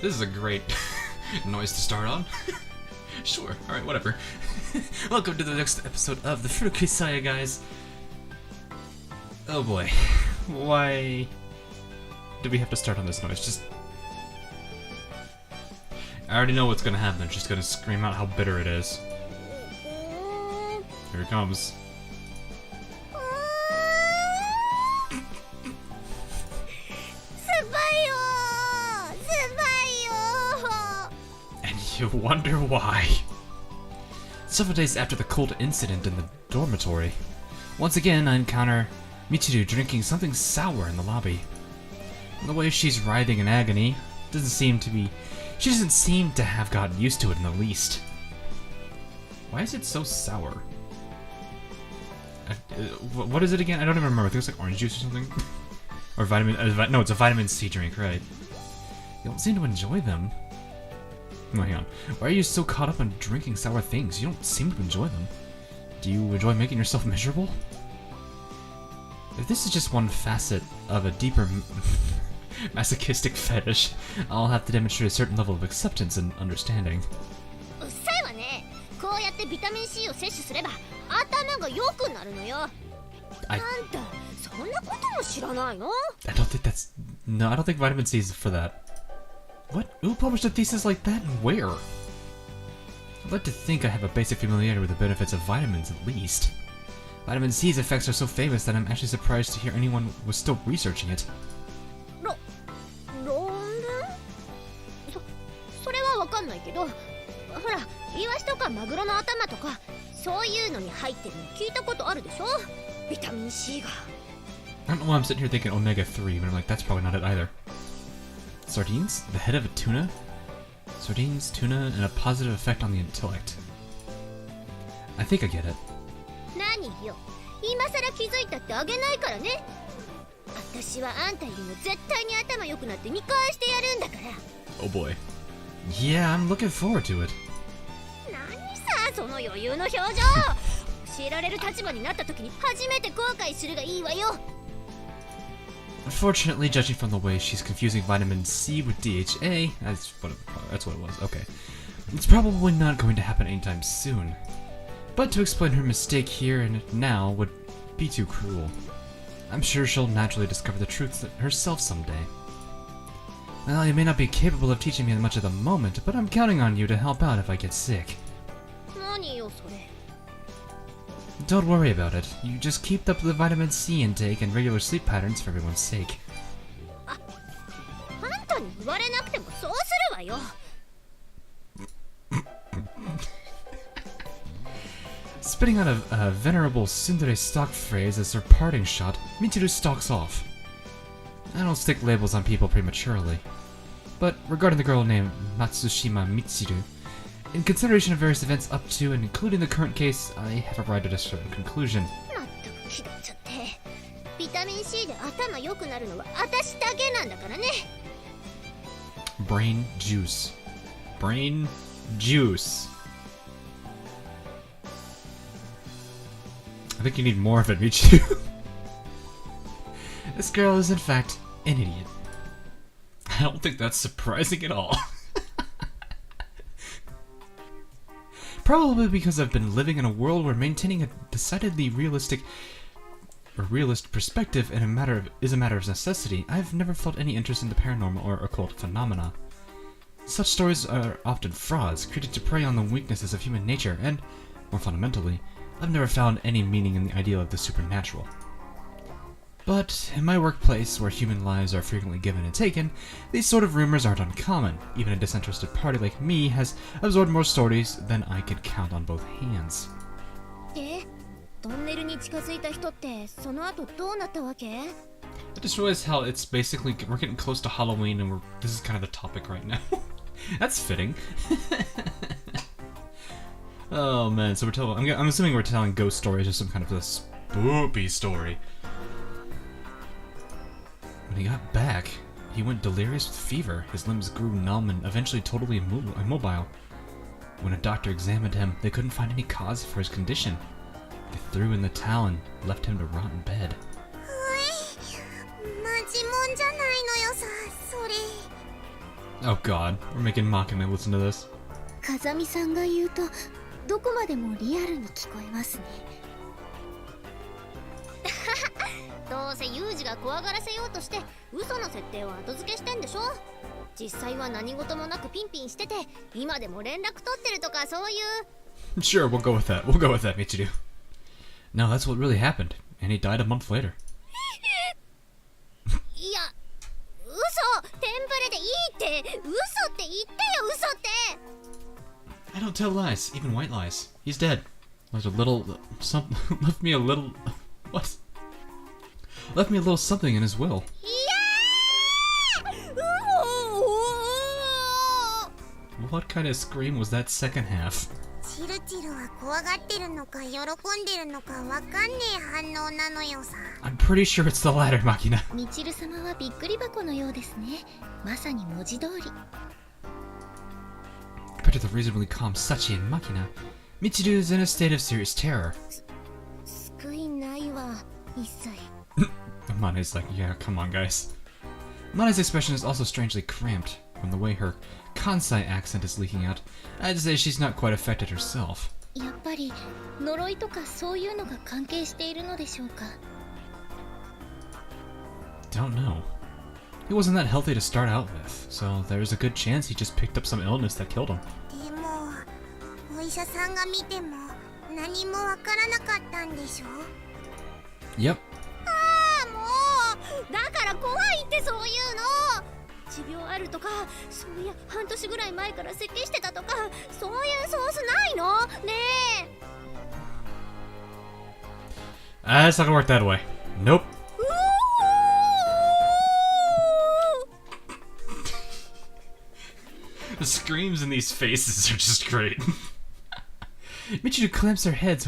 This is a great noise to start on. Sure, alright, whatever. Welcome to the next episode of the Grisaia, guys. Oh boy. Why do we have to start on this noise? Just... I already know what's gonna happen. She's gonna scream out how bitter it is. Here it comes. And you wonder why. Several days after the cold incident in the dormitory, once again I encounter Michiru drinking something sour in the lobby. And the way she's writhing in agony she doesn't seem to have gotten used to it in the least. Why is it so sour? What is it again? I don't even remember. I think it's like orange juice or something. Or vitamin... no, it's a vitamin C drink, right. You don't seem to enjoy them. No, hang on. Why are you so caught up on drinking sour things? You don't seem to enjoy them. Do you enjoy making yourself miserable? If this is just one facet of a deeper masochistic fetish, I'll have to demonstrate a certain level of acceptance and understanding. I don't think that's... No, I don't think vitamin C is for that. What? Who published a thesis like that and where? I'd like to think I have a basic familiarity with the benefits of vitamins, at least. Vitamin C's effects are so famous that I'm actually surprised to hear anyone was still researching it. I don't know why I'm sitting here thinking omega-3, but I'm like, that's probably not it either. Sardines? The head of a tuna? Sardines, tuna, and a positive effect on the intellect. I think I get it. Oh boy. Yeah, I'm looking forward to it. Unfortunately, judging from the way she's confusing vitamin C with DHA, that's what it was, okay. It's probably not going to happen anytime soon. But to explain her mistake here and now would be too cruel. I'm sure she'll naturally discover the truth herself someday. Well, you may not be capable of teaching me much at the moment, but I'm counting on you to help out if I get sick. Don't worry about it. You just keep up the vitamin C intake and regular sleep patterns for everyone's sake. Spitting out a venerable tsundere stock phrase as her parting shot, Michiru stalks off. I don't stick labels on people prematurely. But regarding the girl named Matsushima Michiru, in consideration of various events up to and including the current case, I have arrived at a certain conclusion. Brain juice. Brain juice. I think you need more of it, Michiru. This girl is in fact an idiot. I don't think that's surprising at all. Probably because I've been living in a world where maintaining a decidedly realist perspective is a matter of necessity, I've never felt any interest in the paranormal or occult phenomena. Such stories are often frauds, created to prey on the weaknesses of human nature, and, more fundamentally, I've never found any meaning in the ideal of the supernatural. But in my workplace, where human lives are frequently given and taken, these sort of rumors aren't uncommon. Even a disinterested party like me has absorbed more stories than I could count on both hands. I just realized how it's basically, we're getting close to Halloween and this is kind of the topic right now. That's fitting. Oh man, so I'm assuming we're telling ghost stories or some kind of a spoopy story. When he got back, he went delirious with fever. His limbs grew numb and eventually totally immobile. When a doctor examined him, they couldn't find any cause for his condition. They threw in the towel and left him to rot in bed. じゃないのよさ、それ。 Oh god, we're making Makina listen to this. 風見さんが言うとどこまでもリアルに聞こえますね。どうせユージが怖がらせようとして嘘の設定を後付けしてんでしょ。実際は何事もなくピンピンしてて今でも連絡取ってるとかそういう。 Sure, we'll go with that. We'll go with that, Michiru. No, that's what really happened, and he died a month later. いや、嘘、テンプレでいいって、嘘って言ってよ、嘘って。 I don't tell lies, even white lies. He's dead. Left a little... left me a little... What? Left me a little something in his will. いやー、 What kind of scream was that second half? チルチルは怖がってるのか喜んでるのかわかんねえ反応なのよさ。 I'm pretty sure it's the latter, Makina. ミチル様はびっくり箱のようですね。まさに文字通り。 Compared to the reasonably calm Sachi and Makina, Michiru is in a state of serious terror. 救いないわ、一切。 Mane's like, yeah, come on, guys. Mane's expression is also strangely cramped from the way her Kansai accent is leaking out. I'd say she's not quite affected herself. やっぱり呪いとかそういうのが関係しているのでしょうか。 Don't know. He wasn't that healthy to start out with, so there's a good chance he just picked up some illness that killed him. でもお医者さんが見ても何もわからなかったんでしょ。 Yep. ああ、もうだから怖いってそういうの。持病あるとか、そういや半年ぐらい前から咳してたとか、そういうソースないのねえ。 It's not gonna work that way. Nope. The screams in these faces are just great. Michiru clamps her hands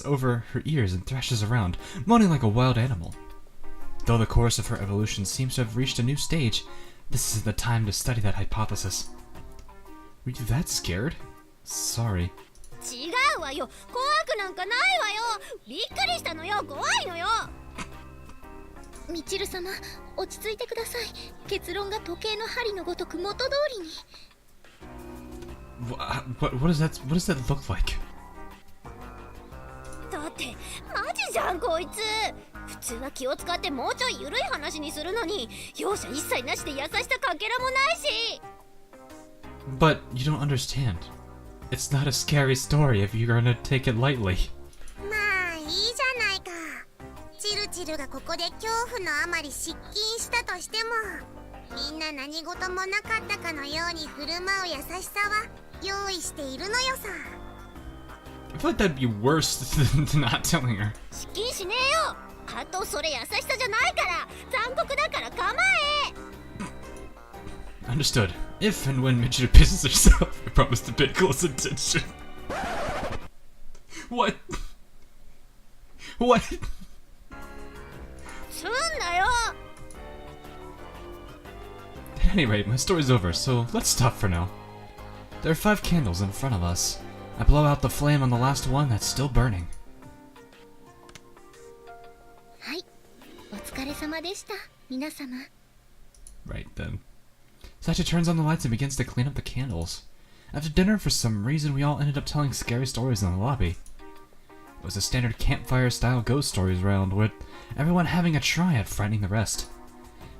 over her ears and thrashes around, moaning like a wild animal. Though the course of her evolution seems to have reached a new stage, this isn't the time to study that hypothesis. Were you that scared? Sorry. 違うわよ、怖くなんかないわよ。びっくりしたのよ、怖いのよ。ミチル様、落ち着いてください。結論が時計の針のごとく元通りに。 What does that look like? だってマジじゃんこいつ。普通は気を使ってもうちょい緩い話にするのに、容赦一切なしで優しさかけらもないし。 But you don't understand. It's not a scary story if you're gonna take it lightly. まあいいじゃないか。チルチルがここで恐怖のあまり失禁したとしても、みんな何事もなかったかのように振る舞う優しさは用意しているのよさ。 I feel like that'd be worse than not telling her. 失禁しねえよ。あとそれ優しさじゃないから、残酷だから構え。 Understood. If and when Michiru pisses herself, I promise to pay close attention. What? What? すんなよ。 At any rate, my story's over, so let's stop for now. There are 5 candles in front of us. I blow out the flame on the last one that's still burning. はい、お疲れ様でした、皆様。 Right then. Sacha turns on the lights and begins to clean up the candles. After dinner, for some reason, we all ended up telling scary stories in the lobby. It was a standard campfire-style ghost stories round, with everyone having a try at frightening the rest.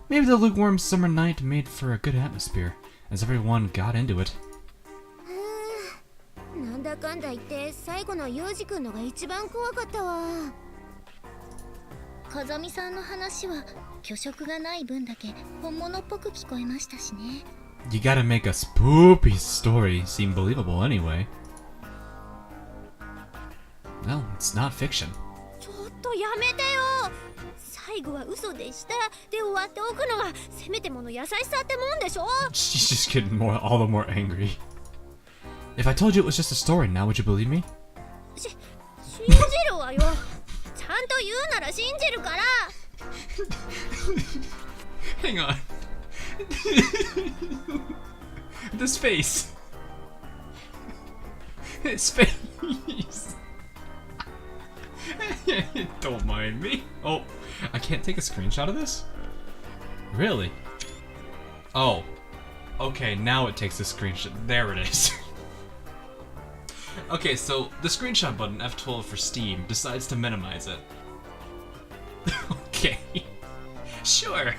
Maybe the lukewarm summer night made for a good atmosphere, as everyone got into it. なんだかんだ言って最後のユージ君のが一番怖かったわ。風見さんの話は虚飾がない分だけ本物っぽく聞こえましたしね。 You gotta make a spoopy story seem believable anyway. Well, it's not fiction. ちょっとやめてよ。最後は嘘でしたで終わっておくのがせめてもの優しさってもんでしょ。 She's just getting all the more angry. If I told you it was just a story now, would you believe me? 信じるわよ。ちゃんと言うなら信じるから。Hang on. This face. His face. Don't mind me. Oh, I can't take a screenshot of this? Really? Oh. Okay, now it takes a screenshot. There it is. Okay, so the screenshot button, F12 for Steam, decides to minimize it. Okay. Sure.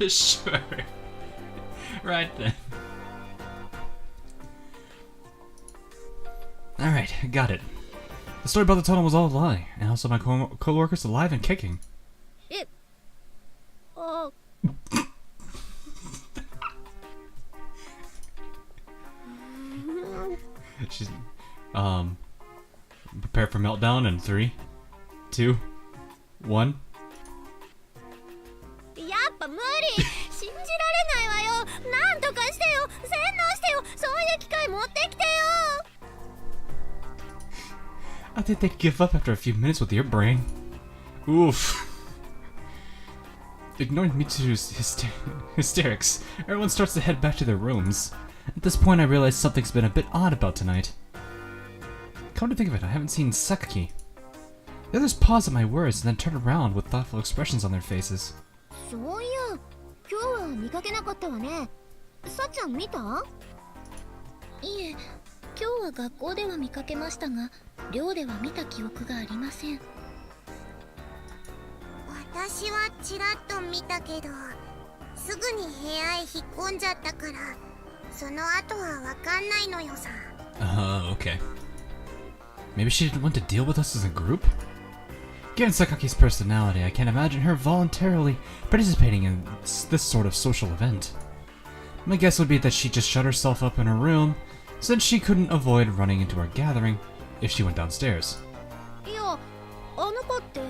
Sure. Right then. Alright, got it. The story about the tunnel was all a lie, and also my co-worker's alive and kicking. She's, prepare for meltdown in 3, 2, 1. やっぱ無理信じられないわよなんとかしてよ洗脳してよそういう機械持ってきてよ I think they give up after a few minutes with your brain. Oof. Ignoring Michiru's hysterics, everyone starts to head back to their rooms. At this point, I realize something's been a bit odd about tonight. Come to think of it, I haven't seen Sakaki. The others pause at my words and then turn around with thoughtful expressions on their faces. そういや今日は見かけなかったわねさっちゃん見たいえ今日は学校では見かけましたが寮では見た記憶がありません私はちらっと見たけどすぐに部屋へ引っ込んじゃったからその後はわかんないのよさ Okay. Maybe she didn't want to deal with us as a group? Given Sakaki's personality, I can't imagine her voluntarily participating in this sort of social event. My guess would be that she just shut herself up in her room, since she couldn't avoid running into our gathering if she went downstairs. いやあの子って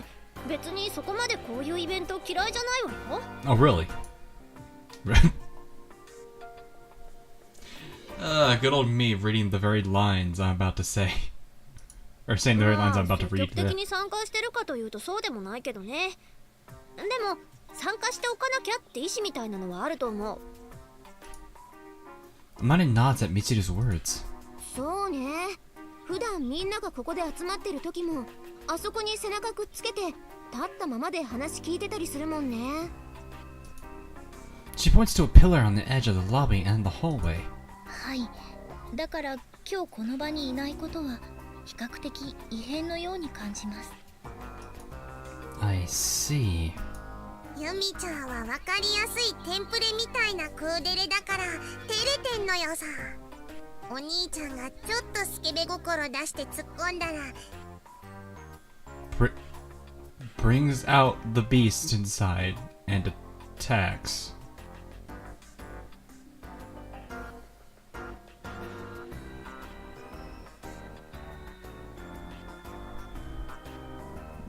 別にそこまでこういうイベント嫌いじゃないわよ Oh, really? Good old me reading the very lines I'm about to say. Or saying the very lines I'm about to read. 積極的に参加してるかというとそうでもないけどねでも参加しておかなきゃって意思みたいなのはあると思う Amane nods at Michiru's words. そうね普段みんながここで集まってる時もあそこに背中くっつけて立ったままで話聞いてたりするもんね She points to a pillar on the edge of the lobby and the hallway. はいだから今日この場にいないことは比較的異変のように感じます I see. ユミちゃんは分かりやすいテンプレみたいなクーデレだから照れてんのよさお兄ちゃんがちょっとスケベ心出して突っ込んだら Brings out the beast inside and attacks.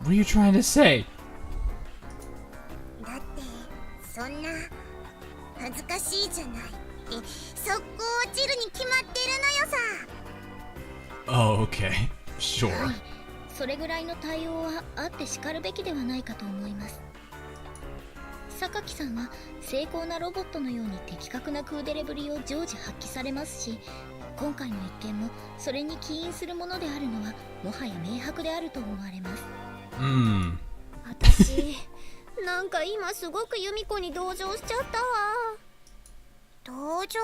What are you trying to say? だってそんな恥ずかしいじゃない速攻落ちるに決まってるのよさ Oh, okay. Sure. はいそれぐらいの対応はあってしかるべきではないかと思います榊さんは精巧なロボットのように的確なクーデレぶりを常時発揮されますし今回の一件もそれに起因するものであるのはもはや明白であると思われます私なんか今すごくユミコに同情しちゃったわ同情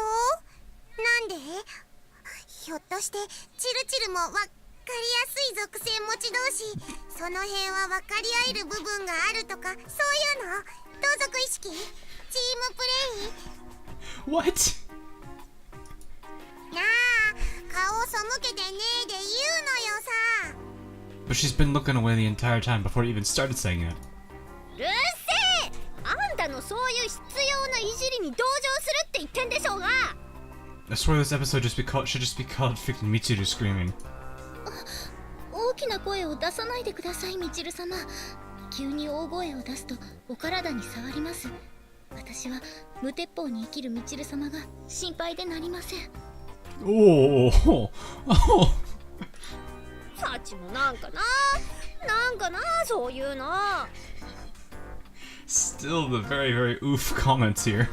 なんでひょっとしてチルチルも分かりやすい属性持ち同士その辺は分かり合える部分があるとかそういうの同族意識チームプレイ What? なあ顔背けてねえで言うのよさ But she's been looking away the entire time before you even started saying it. うるせえあんたのそういう必要ないじりに同情するって言ってんでしょうが I swear this episode should just be called freaking Michiru screaming. 大きな声を出さないでくださいみちる様急に大声を出すとお体に触ります私は無鉄砲に生きるみちる様が心配でなりません Oh, oh. サチもなんかなそういうの Still the very, very oof comments here.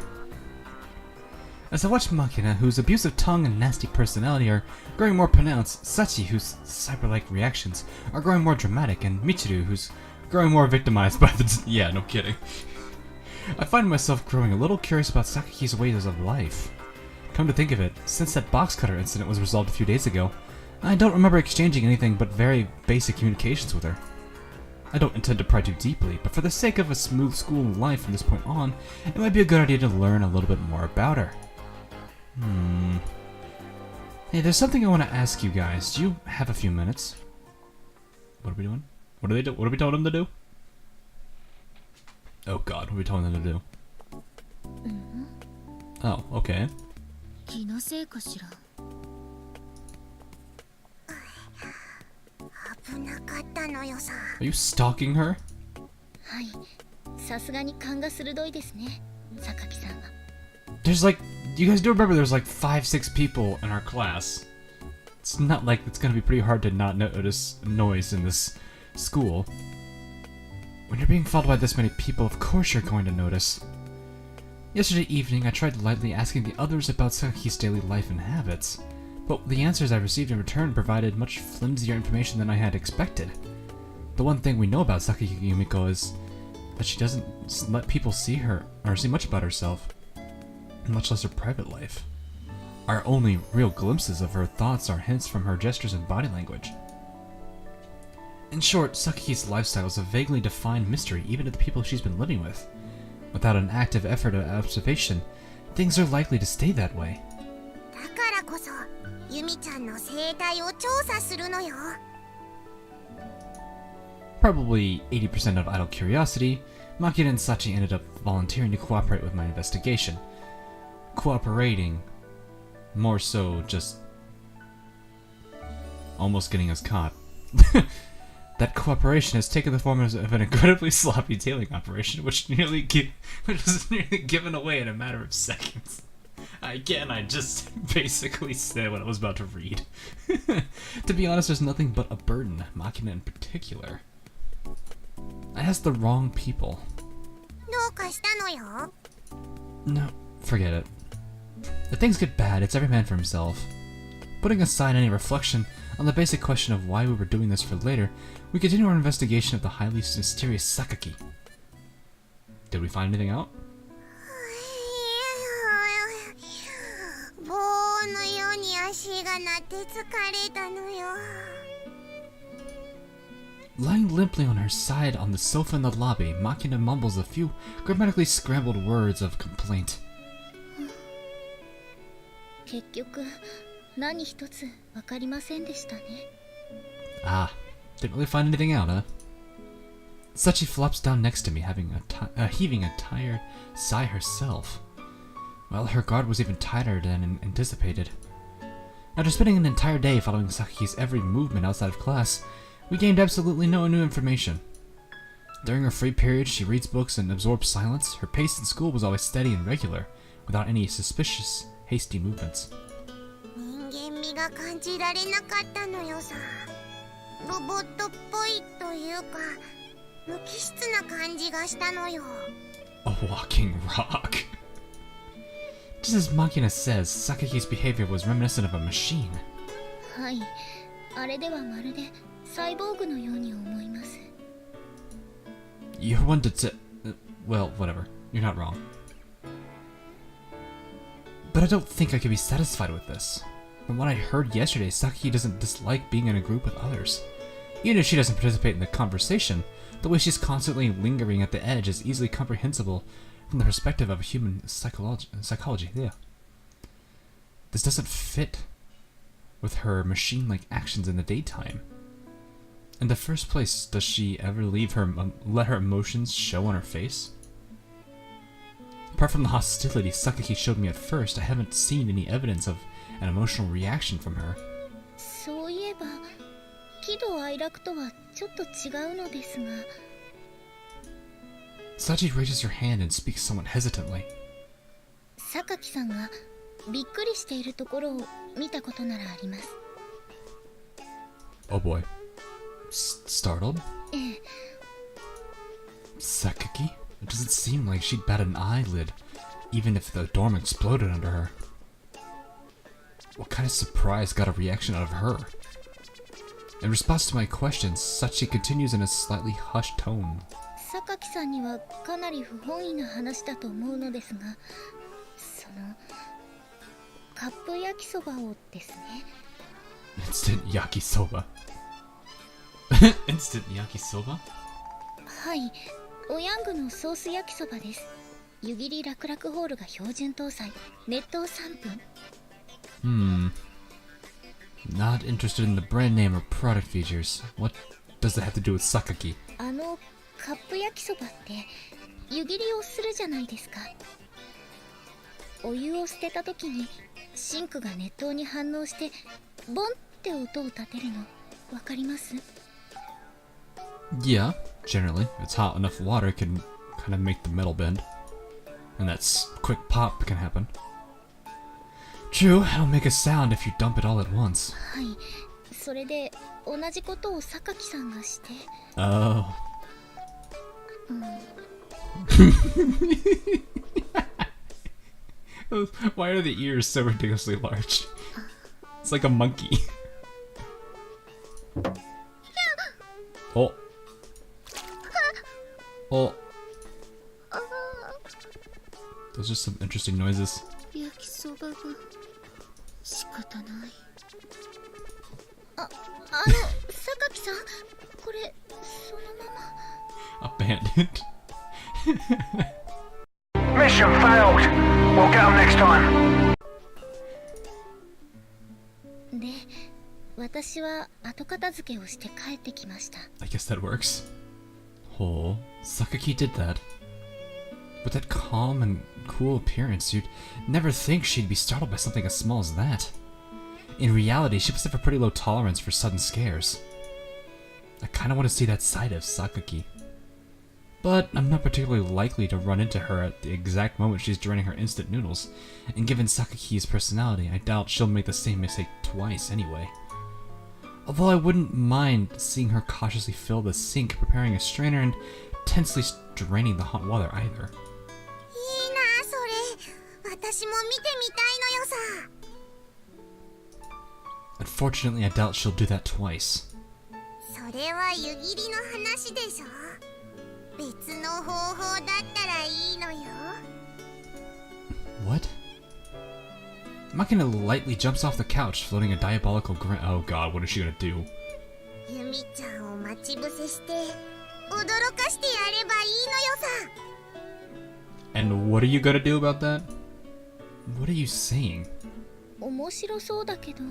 As I watch Makina, whose abusive tongue and nasty personality are growing more pronounced, Sachi, whose cyber-like reactions are growing more dramatic, and Michiru, who's growing more victimized by the... yeah, no kidding. I find myself growing a little curious about Sakaki's ways of life. Come to think of it, since that box cutter incident was resolved a few days ago, I don't remember exchanging anything but very basic communications with her. I don't intend to pry too deeply, but for the sake of a smooth school life from this point on, it might be a good idea to learn a little bit more about her. Hey, there's something I want to ask you guys. Do you have a few minutes? What are we doing? What are we telling them to do? Oh god, what are we telling them to do? Oh, okay. 気のせいかしら。危なかったのよさ。 Are you stalking her? はい、さすがに勘が鋭いですね、榊さんは。 There's like, you guys do remember there's like 5-6 people in our class. It's not like it's gonna be pretty hard to not notice noise in this school. When you're being followed by this many people, of course you're going to notice. Yesterday evening, I tried lightly asking the others about Sakaki's daily life and habits, but the answers I received in return provided much flimsier information than I had expected. The one thing we know about Sakaki Yumiko is that she doesn't let people see her or see much about herself, much less her private life. Our only real glimpses of her thoughts are hints from her gestures and body language. In short, Sakaki's lifestyle is a vaguely defined mystery even to the people she's been living with. Without an active effort of observation, things are likely to stay that way. だからこそ、ユミちゃんの生態を調査するのよ。 Probably 80% of idle curiosity, Makina and Sachi ended up volunteering to cooperate with my investigation. Cooperating, more so just almost getting us caught. That cooperation has taken the form of an incredibly sloppy tailing operation, which was nearly given away in a matter of seconds. Again, I just basically said what I was about to read. To be honest, there's nothing but a burden, Makina in particular. I asked the wrong people. どうかしたのよ。 No, forget it. If things get bad, it's every man for himself. Putting aside any reflection on the basic question of why we were doing this for later, we continue our investigation of the highly mysterious Sakaki. Did we find anything out? 棒のように足が鳴って疲れたのよ。 Lying limply on her side on the sofa in the lobby, Makina mumbles a few grammatically scrambled words of complaint. 結局、何一つわかりませんでしたね。 Ah, didn't really find anything out, huh? Sachi flops down next to me, heaving a tired sigh herself. Well, her guard was even tighter than anticipated. After spending an entire day following Sakaki's every movement outside of class, we gained absolutely no new information. During her free period, she reads books and absorbs silence. Her pace in school was always steady and regular, without any suspicious, hasty movements. 人間味が感じられなかったのよさ。ロボットっぽいというか、無機質な感じがしたのよ。 A walking rock. Just as Makina says, Sakaki's behavior was reminiscent of a machine. はい、あれではまるでサイボーグのように思います。 You're one to well, whatever. You're not wrong. But I don't think I could be satisfied with this. From what I heard yesterday, Sakaki doesn't dislike being in a group with others. Even if she doesn't participate in the conversation, the way she's constantly lingering at the edge is easily comprehensible from the perspective of human psychology. Yeah. This doesn't fit with her machine-like actions in the daytime. In the first place, does she ever let her emotions show on her face? Apart from the hostility Sakaki showed me at first, I haven't seen any evidence of an emotional reaction from her. そういえば、喜怒哀楽とはちょっと違うのですが。 Sachi raises her hand and speaks somewhat hesitantly. 榊さんがびっくりしているところを見たことならあります。 Oh boy. Startled? ええ。 Sakaki? It doesn't seem like she'd bat an eyelid even if the dorm exploded under her. What kind of surprise got a reaction out of her? In response to my questions, Sachi continues in a slightly hushed tone. 榊さんにはかなり不本意な話だと思うのですが、そのカップ焼きそばをですね。Instant yakisoba. Instant yakisoba? はい、おヤングのソース焼きそばです。湯切り楽々ホールが標準搭載、熱湯3分。Not interested in the brand name or product features. What does that have to do with sakaki? カップ焼きそばって湯切りをするじゃないですか。お湯を捨てた時にシンクが熱湯に反応してボンって音を立てるのわかります？ Yeah, generally. It's hot enough water can kind of make the metal bend. And that quick pop can happen. True, it'll make a sound if you dump it all at once. はい、それで同じことを榊さんがして。Oh. Why are the ears so ridiculously large? It's like a monkey. Oh. Oh. Those are some interesting noises. 焼きそばが仕方ない。榊さん、これそのまま。Abandoned. Mission failed. We'll get them next time. で、私は後片付けをして帰ってきました。I guess that works. Oh, Sakaki did that. With that calm and cool appearance, you'd never think she'd be startled by something as small as that. In reality, she must have a pretty low tolerance for sudden scares. I kinda want to see that side of Sakaki. But I'm not particularly likely to run into her at the exact moment she's draining her instant noodles, and given Sakaki's personality, I doubt she'll make the same mistake twice anyway. Although I wouldn't mind seeing her cautiously fill the sink, preparing a strainer, and tensely draining the hot water either. いいなあ、それ。私も見てみたいのよさ。Unfortunately, I doubt she'll do that twice. それは湯切りの話でしょ。別の方法だったらいいのよ。What? Makina lightly jumps off the couch, floating a diabolical grin. Oh god, what is she gonna do? ユミちゃんを待ち伏せして驚かしてやればいいのよさ。 And what are you gonna do about that? What are you saying? 面白そうだけど、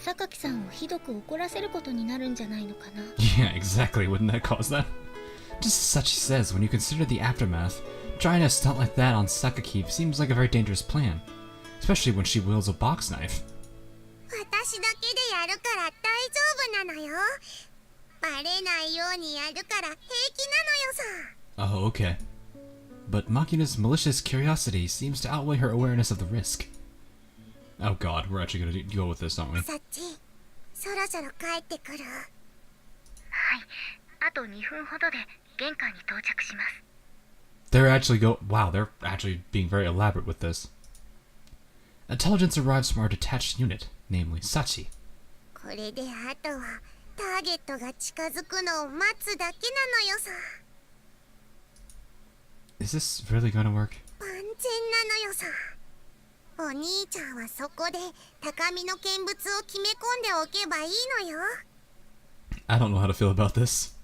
榊さんをひどく怒らせることになるんじゃないのかな。Yeah, exactly. Wouldn't that cause that? Just as Sachi says, when you consider the aftermath, trying a stunt like that on Sakaki seems like a very dangerous plan, especially when she wields a box knife. 私だけでやるから大丈夫なのよ。バレないようにやるから平気なのよさ。 Oh, okay. But Makina's malicious curiosity seems to outweigh her awareness of the risk. Oh god, we're actually gonna go with this, aren't we? さっち、そろそろ帰ってくる。はい、あと2分ほどで玄関に到着します。Wow, they're actually being very elaborate with this. Intelligence arrives from our detached unit, namely Sachi. これであとはターゲットが近づくのを待つだけなのよさ。 Is this really gonna work? 万全なのよさ。お兄ちゃんはそこで高みの見物を決め込んでおけばいいのよ。 I don't know how to feel about this.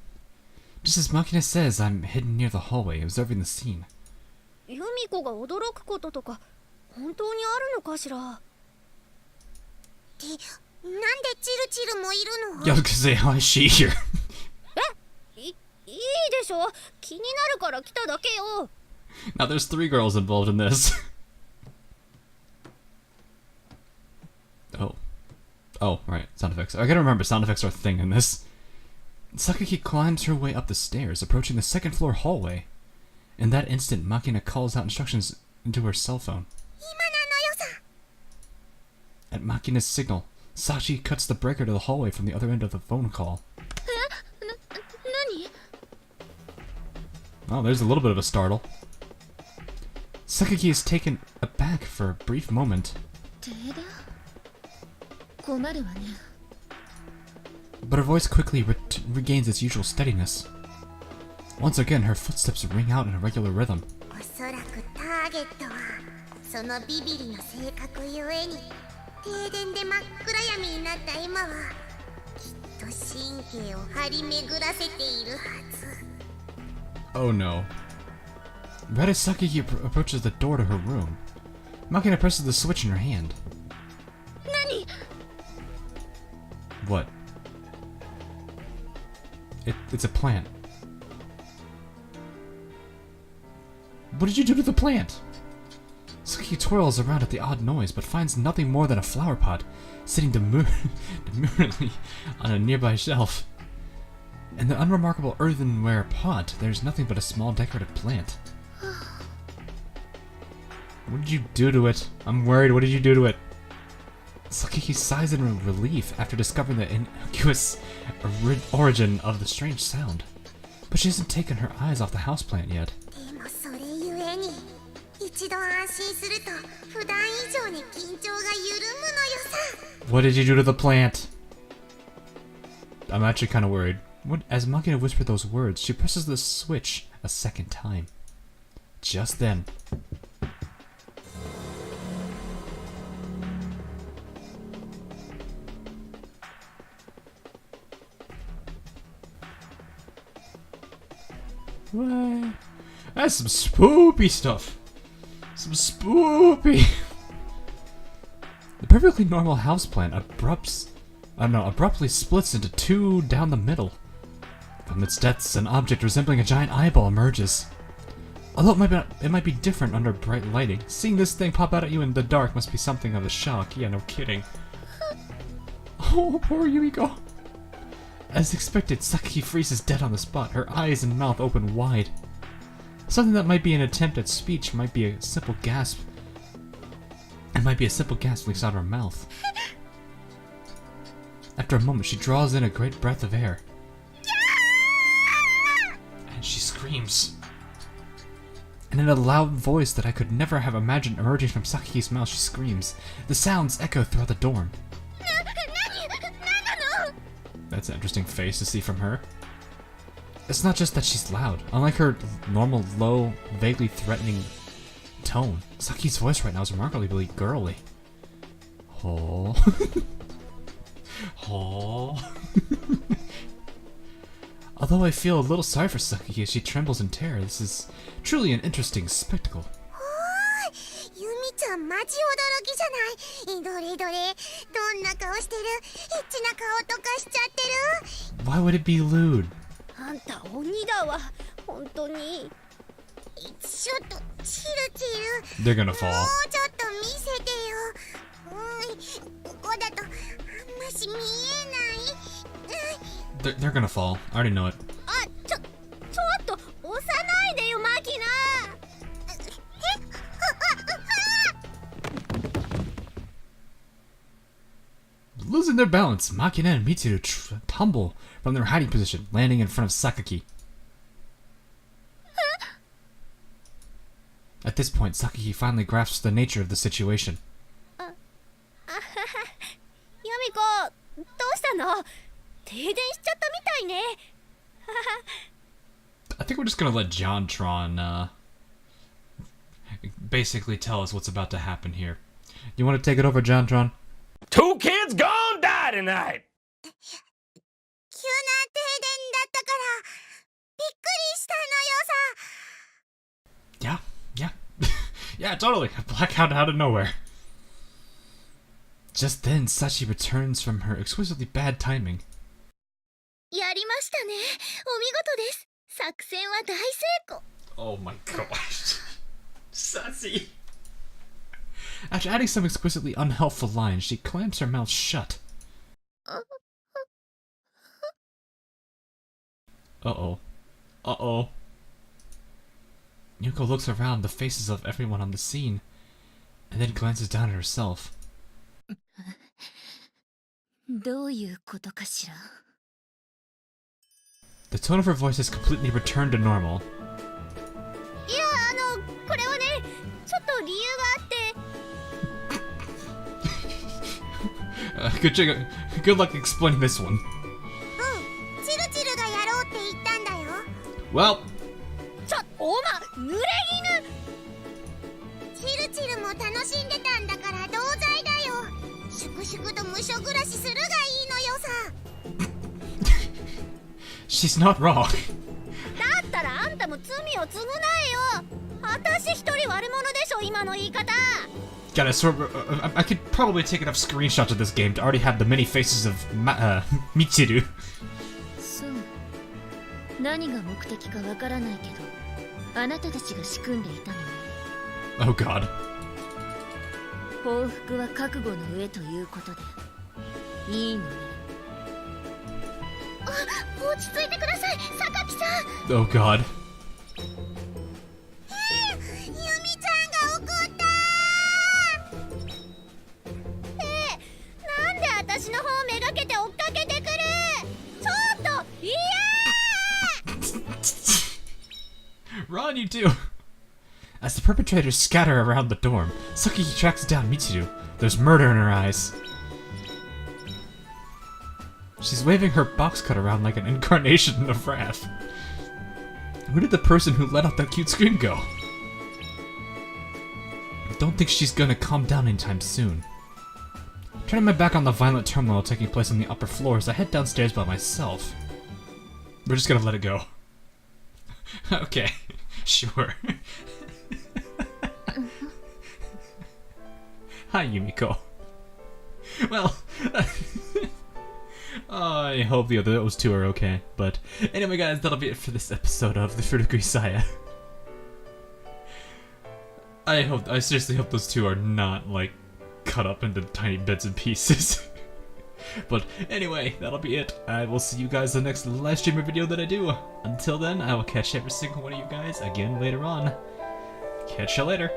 Just as Makina says, I'm hidden near the hallway, observing the scene. ユミコが驚くこととか本当にあるのかしら。で、なんでチルチルもいるの？ Yeah, I was gonna say, how is she here? いいでしょ。気になるから来ただけよ。Now there's 3 girls involved in this. Oh, right, sound effects. I gotta remember, sound effects are a thing in this. Sakaki climbs her way up the stairs, approaching the second floor hallway. In that instant, Makina calls out instructions into her cell phone. 今なのよさ。 At Makina's signal, Sachi cuts the breaker to the hallway from the other end of the phone call. 何？ Oh, there's a little bit of a startle. Sakaki is taken aback for a brief moment. 停電困るわね But her voice quickly regains its usual steadiness. Once again, her footsteps ring out in a regular rhythm. おそらくターゲットはそのビビリの性格ゆえに停電で真っ暗闇になった今はきっと神経を張り巡らせているはず Oh no. Right as Sakaki approaches the door to her room, Makina presses the switch in her hand. 何 What? It's a plant. What did you do to the plant? Sakaki twirls around at the odd noise, but finds nothing more than a flower pot sitting demurely on a nearby shelf. In the unremarkable earthenware pot, there's nothing but a small decorative plant. What did you do to it? I'm worried. What did you do to it? Sakaki sighs in relief after discovering the innocuous origin of the strange sound. But she hasn't taken her eyes off the houseplant yet. でもそれゆえに一度安心すると普段以上に緊張が緩むのよさ What did you do to the plant? I'm actually kind of worried. As Makina whispered those words, she presses the switch a second time. Just then. What? That's some spoopy stuff. Some spoopy. The perfectly normal houseplant abruptly splits into two down the middle. From its depths, an object resembling a giant eyeball emerges. Although it might be different under bright lighting, seeing this thing pop out at you in the dark must be something of a shock. Yeah, no kidding. Oh, poor Yumiko. As expected, Sakaki freezes dead on the spot, her eyes and mouth open wide. Something that might be an attempt at speech might be a simple gasp. It might be a simple gasp leaks out of her mouth. After a moment, she draws in a great breath of air. And she screams. And in a loud voice that I could never have imagined emerging from Sakaki's mouth, she screams. The sounds echo throughout the dorm. That's an interesting face to see from her. It's not just that she's loud. Unlike her normal, low, vaguely threatening tone, Saki's voice right now is remarkably girly. Oh. Oh. Although I feel a little sorry for Sakaki as she trembles in terror, this is truly an interesting spectacle. ユミちゃんマジ驚きじゃないどれどれどんな顔してるエッチな顔とかしちゃってる Why would it be lewd? あんた鬼だわ本当にちょっとチルチル They're gonna もう fall. ちょっと見せてよここだとあんまし見えない They're gonna fall. I already know it. あちょっと押さないでよマキナ Losing their balance, Makina and Michiru tumble from their hiding position, landing in front of Sakaki. At this point, Sakaki finally grasps the nature of the situation. ユミコどうしたの停電しちゃったみたいね I think we're just gonna let JonTron, basically tell us what's about to happen here. You want to take it over, JonTron? Two kids gonna die tonight. 急な停電だったからびっくりしたのよさ Yeah. Yeah, totally. A blackout out of nowhere. Just then, Sachi returns from her exquisitely bad timing. やりましたねお見事です作戦は大成功 Oh my gosh. Sachi. After adding some exquisitely unhelpful lines, she clamps her mouth shut. Uh-oh. Uh-oh. Yuko looks around the faces of everyone on the scene, and then glances down at herself. どういうことかしら The tone of her voice has completely returned to normal. いやこれはねちょ Good luck explaining this one. チルチルがやろうって言ったんだよ。 Well, 濡れチルチルも楽しんでたんだから同罪だよ。粛々と無所暮らしするがいいのよさ。 she's not wrong. 犬だったらあんたも罪を償えよ。私一人悪者でしょ今の言い方。 God, I swear, I could probably take enough screenshots of this game to already have the many faces of Michiru. そう何が目的かわからないけどあなたたちが仕組んでいたのね Oh God. 報復は覚悟の上ということでいいのね落ち着いてください榊さん。 Oh God. ユミちゃんが怒ったなんで私の方めがけて追っかけてくる。ちょっといや Run, you two! As the perpetrators scatter around the dorm, Saki tracks down Michiru. There's murder in her eyes. She's waving her box cut around like an incarnation of wrath. Where did the person who let out that cute scream go? I don't think she's gonna calm down anytime soon. Turning my back on the violent turmoil taking place on the upper floors, I head downstairs by myself. We're just gonna let it go. Okay, sure. Hi, Yumiko. Well, I hope those two are okay. But anyway, guys, that'll be it for this episode of The Fruit of Grisaia. I seriously hope those two are not, like, cut up into tiny bits and pieces. But anyway, that'll be it. I will see you guys in the next live streamer video that I do. Until then, I will catch every single one of you guys again later on. Catch you later.